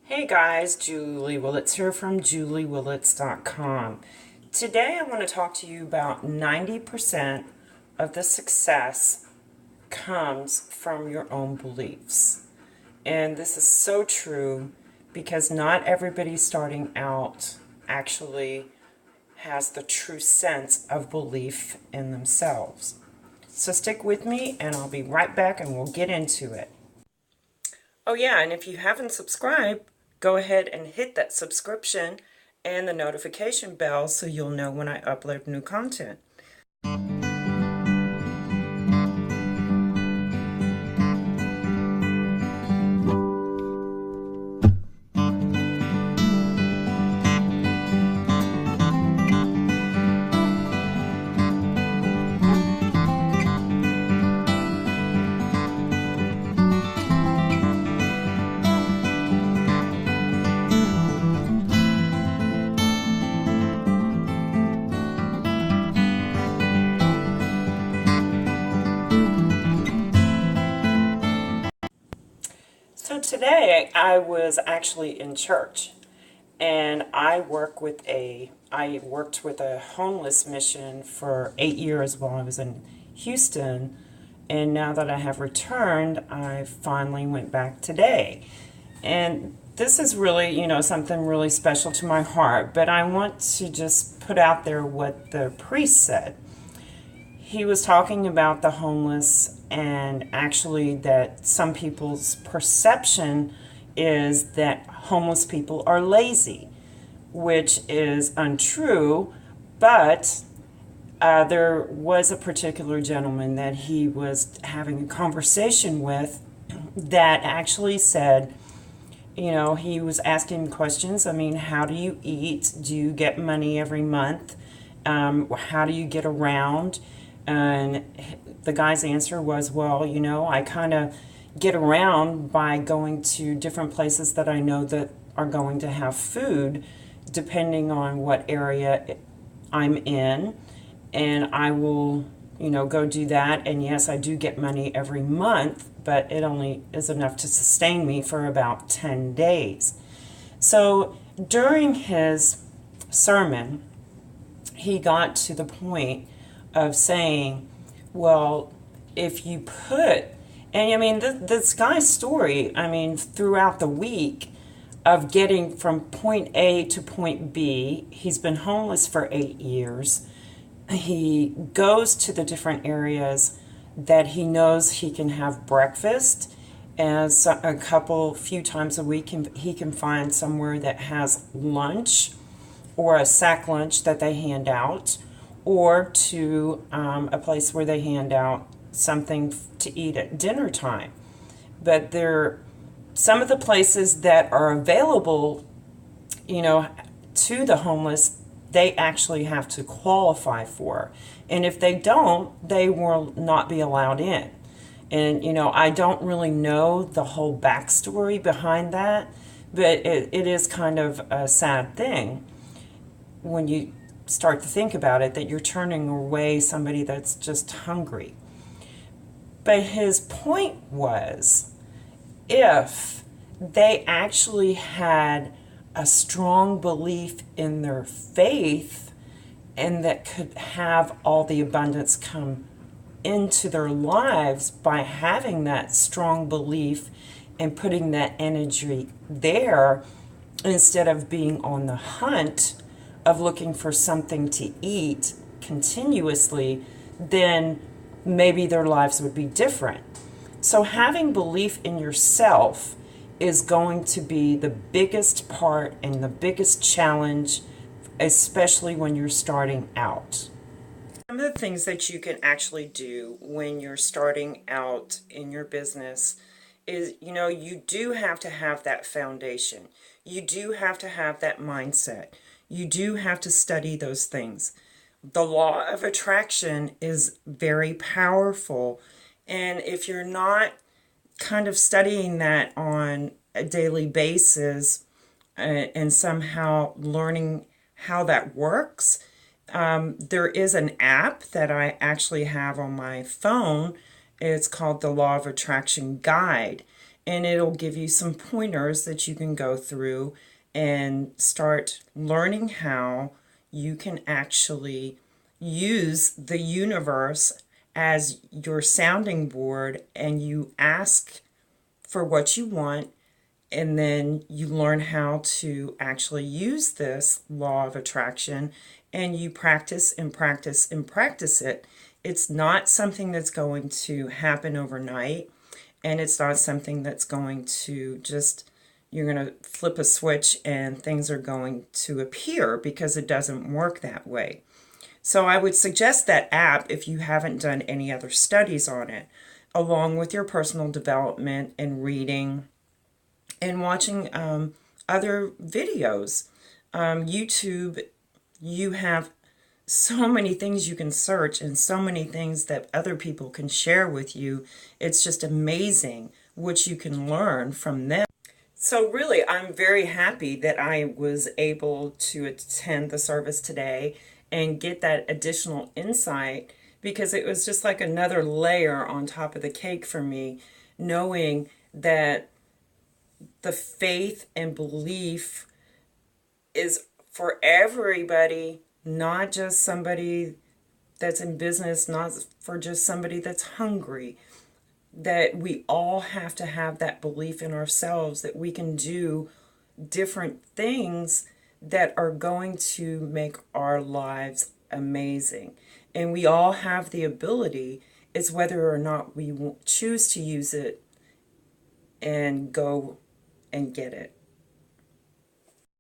Hey guys, Julie Willits here from juliewillits.com. Today I want to talk to you about 90% of the success comes from your own beliefs. And this is so true because not everybody starting out actually has the true sense of belief in themselves. So stick with me and I'll be right back and we'll get into it. Oh yeah, and if you haven't subscribed, go ahead and hit that subscription and the notification bell so you'll know when I upload new content. So today I was actually in church and I worked with a homeless mission for 8 years while I was in Houston, and now that I have returned, I finally went back today. And this is really, something really special to my heart, but I want to just put out there what the priest said. He was talking about the homeless, and actually that some people's perception is that homeless people are lazy, which is untrue. But there was a particular gentleman that he was having a conversation with that actually said, he was asking questions. I mean, how do you eat? Do you get money every month? How do you get around? And the guy's answer was, well, I kind of get around by going to different places that I know that are going to have food, depending on what area I'm in. And I will, go do that. And yes, I do get money every month, but it only is enough to sustain me for about 10 days. So during his sermon, he got to the point of saying, well, if you put, and I mean, this guy's story, I mean, throughout the week of getting from point A to point B, he's been homeless for 8 years. He goes to the different areas that he knows he can have breakfast, as a few times a week he can find somewhere that has lunch or a sack lunch that they hand out, or to a place where they hand out something to eat at dinner time. But some of the places that are available, to the homeless, they actually have to qualify for. And if they don't, they will not be allowed in. And, I don't really know the whole backstory behind that, but it is kind of a sad thing when you start to think about it, that you're turning away somebody that's just hungry. But his point was, if they actually had a strong belief in their faith and that could have all the abundance come into their lives by having that strong belief and putting that energy there, instead of being on the hunt of looking for something to eat continuously, then maybe their lives would be different. So having belief in yourself is going to be the biggest part and the biggest challenge, especially when you're starting out. Some of the things that you can actually do when you're starting out in your business is, you do have to have that foundation. You do have to have that mindset. You do have to study those things. The law of attraction is very powerful. And if you're not kind of studying that on a daily basis and somehow learning how that works, there is an app that I actually have on my phone. It's called the Law of Attraction Guide. and it'll give you some pointers that you can go through and start learning how you can actually use the universe as your sounding board, and you ask for what you want, and then you learn how to actually use this law of attraction, and you practice and practice and practice it. It's not something that's going to happen overnight, and it's not something that's going to just, you're going to flip a switch and things are going to appear, because it doesn't work that way. So I would suggest that app if you haven't done any other studies on it, along with your personal development and reading and watching other videos. YouTube, you have so many things you can search and so many things that other people can share with you. It's just amazing what you can learn from them. So really, I'm very happy that I was able to attend the service today and get that additional insight, because it was just like another layer on top of the cake for me, knowing that the faith and belief is for everybody, not just somebody that's in business, not for just somebody that's hungry. That we all have to have that belief in ourselves that we can do different things that are going to make our lives amazing. And we all have the ability. It's whether or not we choose to use it and go and get it.